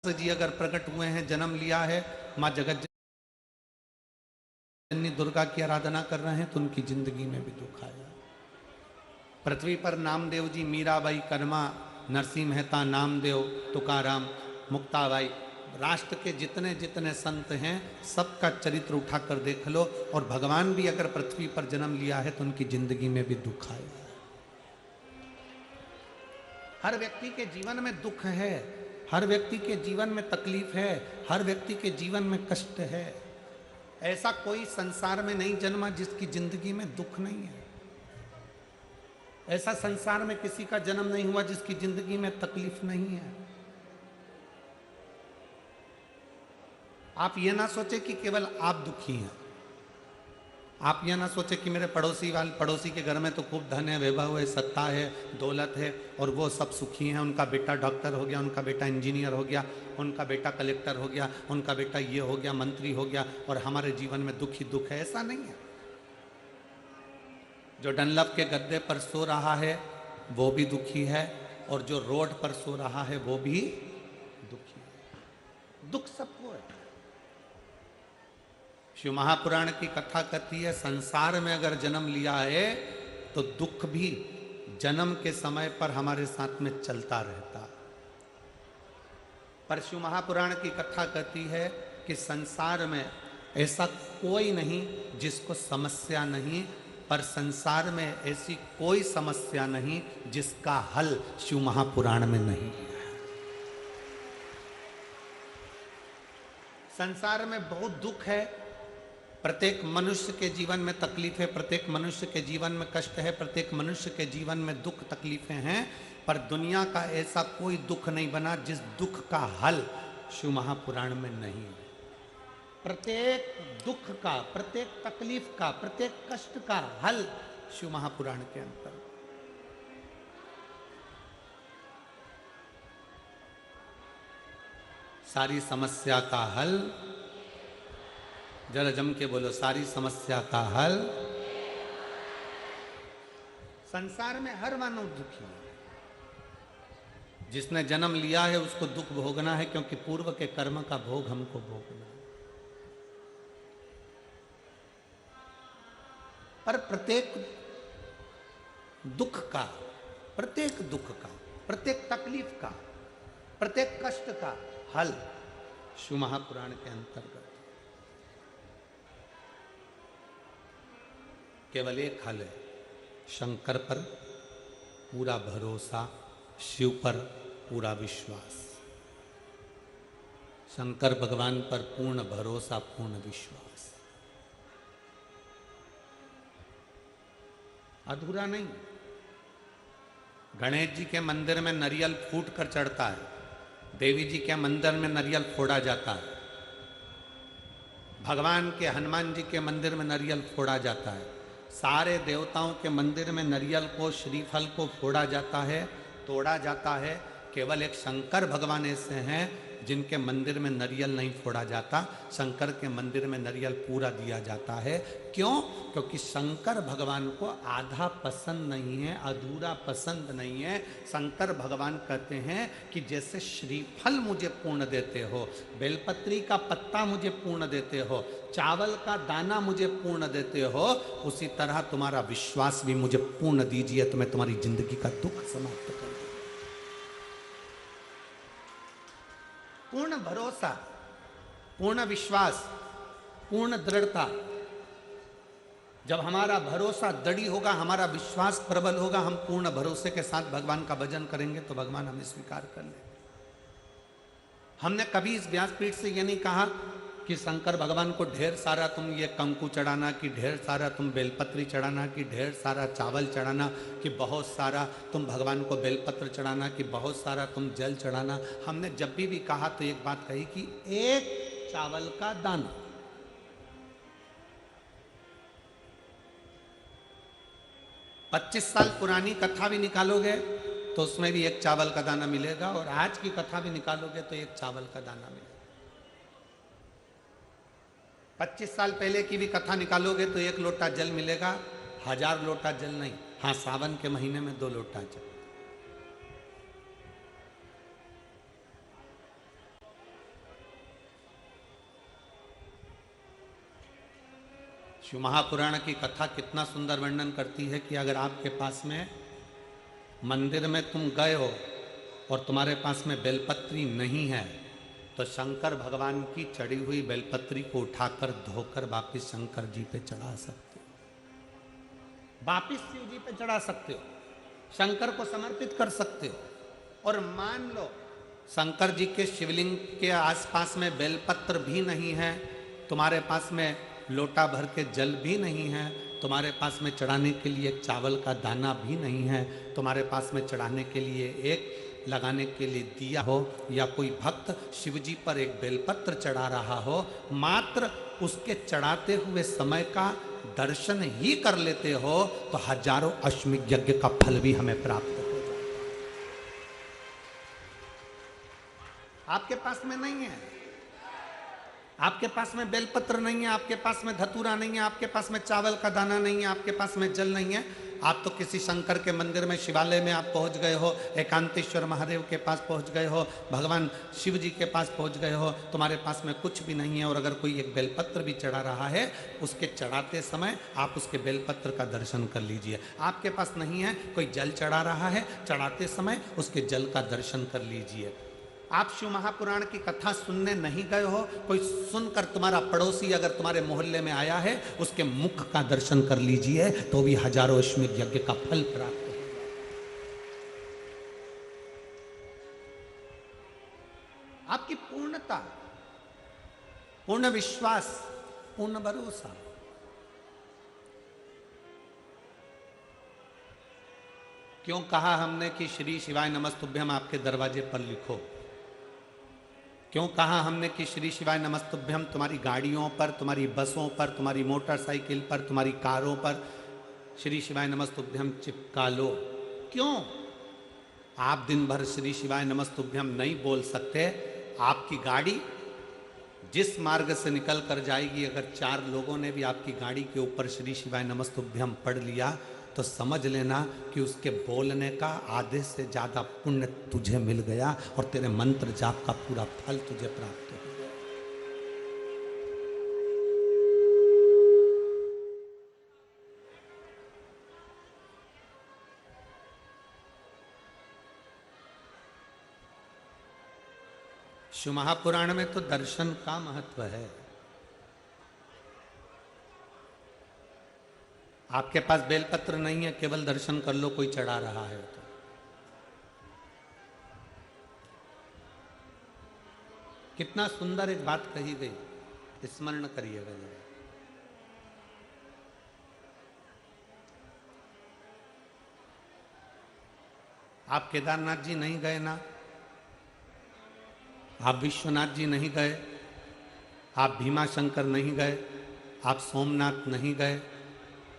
जी अगर प्रकट हुए हैं, जन्म लिया है, माँ जगत जननी दुर्गा की आराधना कर रहे हैं, तो उनकी जिंदगी में भी दुख आया। पृथ्वी पर नामदेव जी, मीराबाई, कर्मा, नरसिंह मेहता, नामदेव, तुकाराम, मुक्ताबाई, राष्ट्र के जितने जितने संत हैं सबका चरित्र उठाकर देख लो। और भगवान भी अगर पृथ्वी पर जन्म लिया है तो उनकी जिंदगी में भी दुख आया। हर व्यक्ति के जीवन में दुख है, हर व्यक्ति के जीवन में तकलीफ है, हर व्यक्ति के जीवन में कष्ट है। ऐसा कोई संसार में नहीं जन्मा जिसकी जिंदगी में दुख नहीं है। ऐसा संसार में किसी का जन्म नहीं हुआ जिसकी जिंदगी में तकलीफ नहीं है। आप ये ना सोचे कि केवल आप दुखी हैं। आप यह ना सोचे कि मेरे पड़ोसी के घर में तो खूब धन है, वैभव है, सत्ता है, दौलत है और वो सब सुखी हैं। उनका बेटा डॉक्टर हो गया, उनका बेटा इंजीनियर हो गया, उनका बेटा कलेक्टर हो गया, उनका बेटा ये हो गया, मंत्री हो गया, और हमारे जीवन में दुख ही दुख है। ऐसा नहीं है। जो डनलप के गद्दे पर सो रहा है वो भी दुखी है, और जो रोड पर सो रहा है वो भी दुखी है। दुख सबको है। शिव महापुराण की कथा कहती है, संसार में अगर जन्म लिया है तो दुख भी जन्म के समय पर हमारे साथ में चलता रहता। पर शिव महापुराण की कथा कहती है कि संसार में ऐसा कोई नहीं जिसको समस्या नहीं, पर संसार में ऐसी कोई समस्या नहीं जिसका हल शिव महापुराण में नहीं है। संसार में बहुत दुख है, प्रत्येक मनुष्य के जीवन में तकलीफ है, प्रत्येक मनुष्य के जीवन में कष्ट है, प्रत्येक मनुष्य के जीवन में दुख तकलीफें हैं, पर दुनिया का ऐसा कोई दुख नहीं बना जिस दुख का हल शिव महापुराण में नहीं है। प्रत्येक दुख का, प्रत्येक तकलीफ का, प्रत्येक कष्ट का हल शिव महापुराण के अंतर। सारी समस्या का हल, जरा जम के बोलो, सारी समस्या का हल। संसार में हर मानव दुखी है। जिसने जन्म लिया है उसको दुख भोगना है, क्योंकि पूर्व के कर्म का भोग हमको भोगना है। पर प्रत्येक दुख का, प्रत्येक दुख का, प्रत्येक तकलीफ का, प्रत्येक कष्ट का हल शिव महापुराण के अंतर्गत केवल एक हल है, शंकर पर पूरा भरोसा, शिव पर पूरा विश्वास। शंकर भगवान पर पूर्ण भरोसा, पूर्ण विश्वास। अधूरा नहीं। गणेश जी के मंदिर में नारियल फूट कर चढ़ता है, देवी जी के मंदिर में नारियल फोड़ा जाता है, भगवान के हनुमान जी के मंदिर में नारियल फोड़ा जाता है, सारे देवताओं के मंदिर में नारियल को, श्रीफल को फोड़ा जाता है, तोड़ा जाता है। केवल एक शंकर भगवान ऐसे हैं जिनके मंदिर में नारियल नहीं फोड़ा जाता। शंकर के मंदिर में नारियल पूरा दिया जाता है। क्यों? क्योंकि शंकर भगवान को आधा पसंद नहीं है, अधूरा पसंद नहीं है। शंकर भगवान कहते हैं कि जैसे श्रीफल मुझे पूर्ण देते हो, बेलपत्री का पत्ता मुझे पूर्ण देते हो, चावल का दाना मुझे पूर्ण देते हो, उसी तरह तुम्हारा विश्वास भी मुझे पूर्ण दीजिए, तो मैं तुम्हारी जिंदगी का दुख समाप्त कर दूं। पूर्ण भरोसा, पूर्ण विश्वास, पूर्ण दृढ़ता। जब हमारा भरोसा दृढ़ होगा, हमारा विश्वास प्रबल होगा, हम पूर्ण भरोसे के साथ भगवान का भजन करेंगे तो भगवान हमें स्वीकार कर लेंगे। हमने कभी इस व्यासपीठ से ये नहीं कहा कि शंकर भगवान को ढेर सारा तुम ये कंकु चढ़ाना, कि ढेर सारा तुम बेलपत्री चढ़ाना, कि ढेर सारा चावल चढ़ाना, कि बहुत सारा तुम भगवान को बेलपत्र चढ़ाना, कि बहुत सारा तुम जल चढ़ाना। हमने जब भी कहा तो एक बात कही कि एक चावल का दाना। पच्चीस साल पुरानी कथा भी निकालोगे तो उसमें भी एक चावल का दाना मिलेगा, और आज की कथा भी निकालोगे तो एक चावल का दाना मिलेगा। 25 साल पहले की भी कथा निकालोगे तो एक लोटा जल मिलेगा, 1000 लोटा जल नहीं। हाँ, सावन के महीने में 2 लोटा जल। शिव महापुराण की कथा कितना सुंदर वर्णन करती है कि अगर आपके पास में मंदिर में तुम गए हो और तुम्हारे पास में बेलपत्री नहीं है तो शंकर भगवान की चढ़ी हुई बेलपत्री को उठाकर धोकर वापिस शंकर जी पे चढ़ा सकते हो, वापिस शिव जी पे चढ़ा सकते हो, शंकर को समर्पित कर सकते हो। और मान लो शंकर जी के शिवलिंग के आसपास में बेलपत्र भी नहीं है, तुम्हारे पास में लोटा भर के जल भी नहीं है, तुम्हारे पास में चढ़ाने के लिए एक चावल का दाना भी नहीं है, तुम्हारे पास में चढ़ाने के लिए एक लगाने के लिए दिया हो, या कोई भक्त शिव जी पर एक बेलपत्र चढ़ा रहा हो, मात्र उसके चढ़ाते हुए समय का दर्शन ही कर लेते हो तो हजारों अश्वमेध यज्ञ का फल भी हमें प्राप्त हो जाए। आपके पास में नहीं है, आपके पास में बेलपत्र नहीं है, आपके पास में धतूरा नहीं है, आपके पास में चावल का दाना नहीं है, आपके पास में जल नहीं है, आप तो किसी शंकर के मंदिर में शिवालय में आप पहुंच गए हो, एकांतेश्वर महादेव के पास पहुंच गए हो, भगवान शिव जी के पास पहुंच गए हो, तुम्हारे पास में कुछ भी नहीं है। और अगर कोई एक बेलपत्र भी चढ़ा रहा है, उसके चढ़ाते समय आप उसके बेलपत्र का दर्शन कर लीजिए। आपके पास नहीं है, कोई जल चढ़ा रहा है, चढ़ाते समय उसके जल का दर्शन कर लीजिए। आप शिव महापुराण की कथा सुनने नहीं गए हो, कोई सुनकर तुम्हारा पड़ोसी अगर तुम्हारे मोहल्ले में आया है, उसके मुख का दर्शन कर लीजिए तो भी हजारों अश्वमेध यज्ञ का फल प्राप्त हो। आपकी पूर्णता, पूर्ण विश्वास, पूर्ण भरोसा। क्यों कहा हमने कि श्री शिवाय नमस्तुभ्यम आपके दरवाजे पर लिखो? क्यों कहा हमने कि श्री शिवाय नमस्तुभ्यम तुम्हारी गाड़ियों पर, तुम्हारी बसों पर, तुम्हारी मोटरसाइकिल पर, तुम्हारी कारों पर श्री शिवाय नमस्तुभ्यम चिपका लो? क्यों? आप दिन भर श्री शिवाय नमस्तुभ्यम नहीं बोल सकते, आपकी गाड़ी जिस मार्ग से निकल कर जाएगी, अगर 4 लोगों ने भी आपकी गाड़ी के ऊपर श्री शिवाय नमस्तुभ्यम पढ़ लिया तो समझ लेना कि उसके बोलने का आधे से ज़्यादा पुण्य तुझे मिल गया और तेरे मंत्र जाप का पूरा फल तुझे प्राप्त हो गया। शिव महापुराण में तो दर्शन का महत्व है। आपके पास बेलपत्र नहीं है, केवल दर्शन कर लो, कोई चढ़ा रहा है तो। कितना सुंदर एक बात कही गई, स्मरण करिएगा जरा। आप केदारनाथ जी नहीं गए ना, आप विश्वनाथ जी नहीं गए, आप भीमा शंकर नहीं गए, आप सोमनाथ नहीं गए,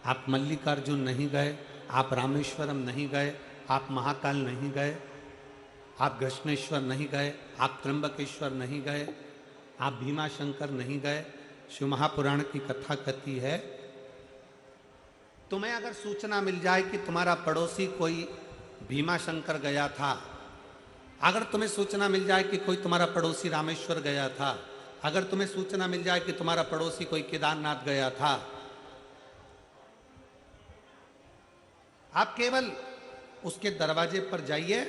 आप मल्लिकार्जुन नहीं गए, आप रामेश्वरम नहीं गए, आप महाकाल नहीं गए, आप घृष्णेश्वर नहीं गए, आप त्र्यंबकेश्वर नहीं गए, आप भीमा शंकर नहीं गए। शिव महापुराण की कथा कहती है, तुम्हें अगर सूचना मिल जाए कि तुम्हारा पड़ोसी कोई भीमा शंकर गया था, अगर तुम्हें सूचना मिल जाए कि कोई तुम्हारा पड़ोसी रामेश्वर गया था, अगर तुम्हें सूचना मिल जाए कि तुम्हारा पड़ोसी कोई केदारनाथ गया था, आप केवल उसके दरवाजे पर जाइए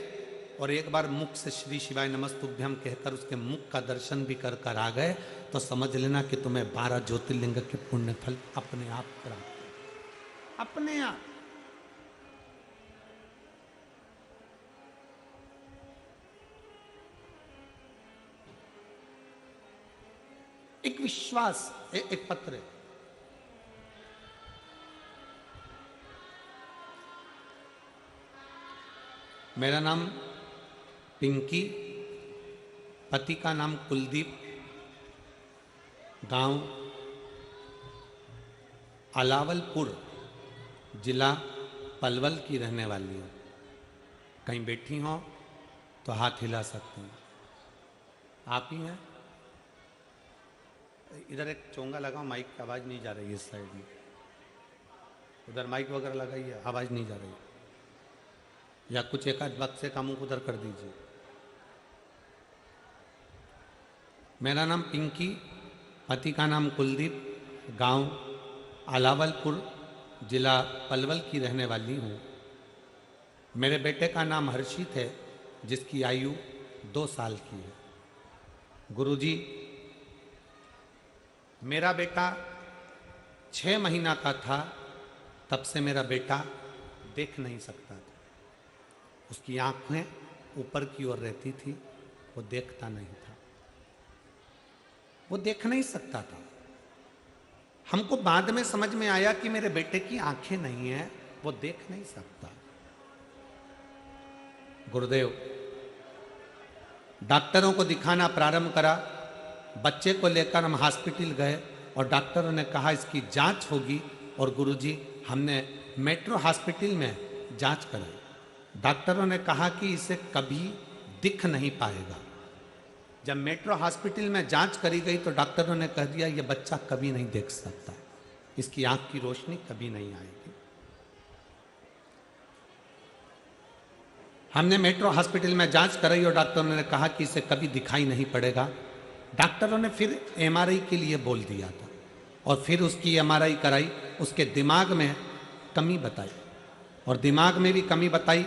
और एक बार मुख से श्री शिवाय नमस्तुभ्यम कहकर उसके मुख का दर्शन भी कर कर आ गए तो समझ लेना कि तुम्हें 12 ज्योतिर्लिंग के पुण्य फल अपने आप प्राप्त, अपने आप। एक विश्वास, एक पत्र है। मेरा नाम पिंकी, पति का नाम कुलदीप, गांव अलावलपुर, जिला पलवल की रहने वाली हूँ। कहीं बैठी हो तो हाथ हिला सकते हैं। आप ही हैं? इधर एक चोंगा लगाओ, माइक की आवाज़ नहीं जा रही है इस साइड में। उधर माइक वगैरह लगाइए, आवाज़ नहीं जा रही। या कुछ एक आध वक्त से का मुंह उधर कर दीजिए। मेरा नाम पिंकी, पति का नाम कुलदीप, गांव अलावलपुर जिला पलवल की रहने वाली हूँ। मेरे बेटे का नाम हर्षित है, जिसकी आयु 2 साल की है। गुरुजी, मेरा बेटा 6 महीना का था तब से मेरा बेटा देख नहीं सकता था। उसकी आंखें ऊपर की ओर रहती थी, वो देखता नहीं था, वो देख नहीं सकता था। हमको बाद में समझ में आया कि मेरे बेटे की आंखें नहीं हैं, वो देख नहीं सकता। गुरुदेव, डॉक्टरों को दिखाना प्रारंभ करा। बच्चे को लेकर हम हॉस्पिटल गए और डॉक्टरों ने कहा इसकी जांच होगी। और गुरुजी, हमने मेट्रो हॉस्पिटल में जांच कराई। डॉक्टरों ने कहा कि इसे कभी दिख नहीं पाएगा। जब मेट्रो हॉस्पिटल में जांच करी गई तो डॉक्टरों ने कह दिया ये बच्चा कभी नहीं देख सकता, इसकी आंख की रोशनी कभी नहीं आएगी। हमने मेट्रो हॉस्पिटल में जांच कराई और डॉक्टरों ने कहा कि इसे कभी दिखाई नहीं पड़ेगा। डॉक्टरों ने फिर एमआरआई के लिए बोल दिया था और फिर उसकी एमआरआई कराई। उसके दिमाग में कमी बताई और दिमाग में भी कमी बताई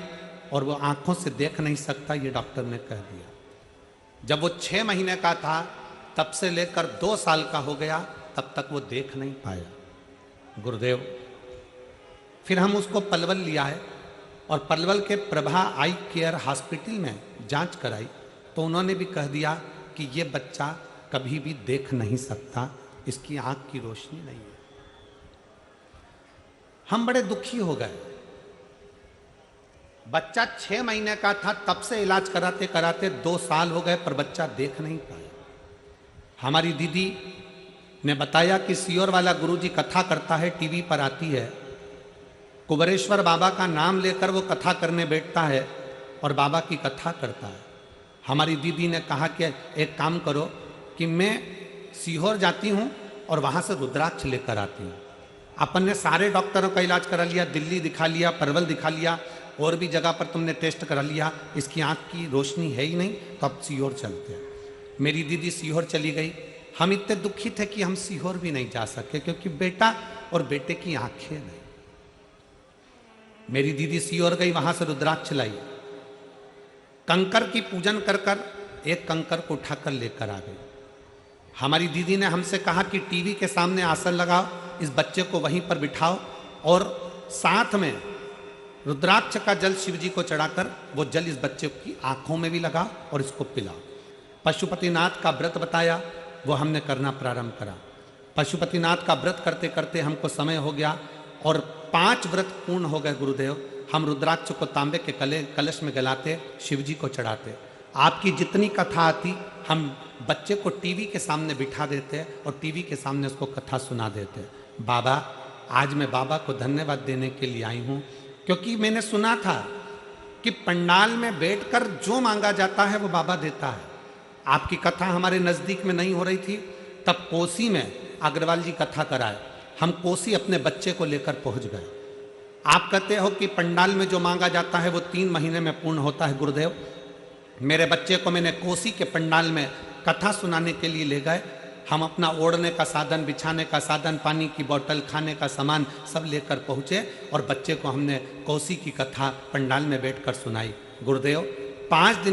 और वो आंखों से देख नहीं सकता, ये डॉक्टर ने कह दिया। जब वो 6 महीने का था तब से लेकर 2 साल का हो गया, तब तक वो देख नहीं पाया। गुरुदेव, फिर हम उसको पलवल लिया है और पलवल के प्रभा आई केयर हॉस्पिटल में जांच कराई तो उन्होंने भी कह दिया कि ये बच्चा कभी भी देख नहीं सकता, इसकी आंख की रोशनी नहीं है। हम बड़े दुखी हो गए। बच्चा 6 महीने का था तब से इलाज कराते कराते 2 साल हो गए, पर बच्चा देख नहीं पाया। हमारी दीदी ने बताया कि सियोर वाला गुरुजी कथा करता है, टीवी पर आती है। कुबरेश्वर बाबा का नाम लेकर वो कथा करने बैठता है और बाबा की कथा करता है। हमारी दीदी ने कहा कि एक काम करो कि मैं सीहोर जाती हूँ और वहाँ से रुद्राक्ष लेकर आती हूँ। अपन ने सारे डॉक्टरों का इलाज करा लिया, दिल्ली दिखा लिया, परवल दिखा लिया, और भी जगह पर तुमने टेस्ट करा लिया, इसकी आँख की रोशनी है ही नहीं, तो अब सीहोर चलते हैं। मेरी दीदी सीहोर चली गई। हम इतने दुखी थे कि हम सीहोर भी नहीं जा सके क्योंकि बेटा और बेटे की आंखें नहीं। मेरी दीदी सीहोर गई, वहां से रुद्राक्ष लाई, कंकर की पूजन कर कर एक कंकर को उठाकर लेकर आ गई। हमारी दीदी ने हमसे कहा कि टीवी के सामने आसन लगाओ, इस बच्चे को वहीं पर बिठाओ और साथ में रुद्राक्ष का जल शिव जी को चढ़ाकर वो जल इस बच्चे की आंखों में भी लगाओ और इसको पिलाओ। पशुपतिनाथ का व्रत बताया, वो हमने करना प्रारंभ करा। पशुपतिनाथ का व्रत करते करते हमको समय हो गया और 5 व्रत पूर्ण हो गए। गुरुदेव, हम रुद्राक्ष को तांबे के कलश में गलाते, शिव जी को चढ़ाते। आपकी जितनी कथा आती हम बच्चे को टीवी के सामने बिठा देते और टीवी के सामने उसको कथा सुना देते। बाबा, आज मैं बाबा को धन्यवाद देने के लिए आई हूँ क्योंकि मैंने सुना था कि पंडाल में बैठकर जो मांगा जाता है वो बाबा देता है। आपकी कथा हमारे नज़दीक में नहीं हो रही थी, तब कोसी में अग्रवाल जी कथा कराए। हम कोसी अपने बच्चे को लेकर पहुंच गए। आप कहते हो कि पंडाल में जो मांगा जाता है वो 3 महीने में पूर्ण होता है। गुरुदेव, मेरे बच्चे को मैंने कोसी के पंडाल में कथा सुनाने के लिए ले गए। हम अपना ओढ़ने का साधन, बिछाने का साधन, पानी की बोतल, खाने का सामान सब लेकर पहुँचे और बच्चे को हमने कोसी की कथा पंडाल में बैठकर सुनाई। गुरुदेव, 5 दिन